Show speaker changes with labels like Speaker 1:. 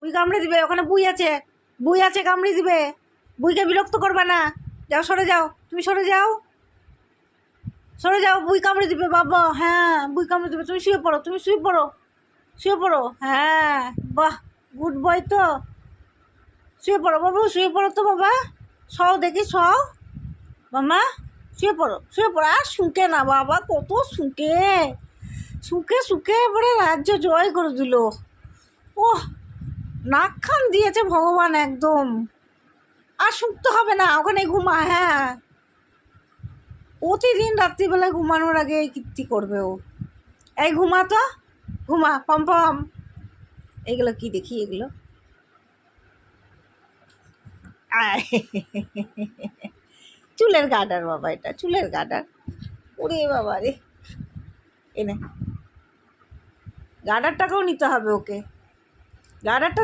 Speaker 1: বুই কামড়ে দিবে, ওখানে বুই আছে, বুই আছে, কামড়ে দিবে। বুইকে বিরক্ত করবে না, যাও সরে যাও, তুমি সরে যাও, সরে যাও, বুই কামড়ে দিবে বাবা। হ্যাঁ বুই কামড়ে দিবে, তুমি শুয়ে পড়ো, তুমি শুয়ে পড়ো, শুয়ে পড়ো। হ্যাঁ বাহ, গুড বয় তো। শুয়ে পড়ো বাবু, শুয়ে পড়ো তো বাবা, সও দেখি সও মামা, শুয়ে পড়ো, শুয়ে পড়ো। আর শুকে না বাবা, কত শুকে, শুকে শুকে এবারে রাজ্য জয় করে দিল। ওহ, নাক খান দিয়েছে ভগবান একদম। আর শুকতে হবে না, ওখানে ঘুমা। হ্যাঁ, প্রতিদিন রাত্রিবেলায় ঘুমানোর আগে এই কীর্তি করবে ও। এই ঘুমা তো, ঘুমা পম পম। এগুলো কি দেখি এগুলো, আয়, চুলের গার্ডার বাবা, এটা চুলের গার্ডার। ওরে বাবা রে, এনে গার্ডারটাকেও নিতে হবে ওকে, গার্ডারটা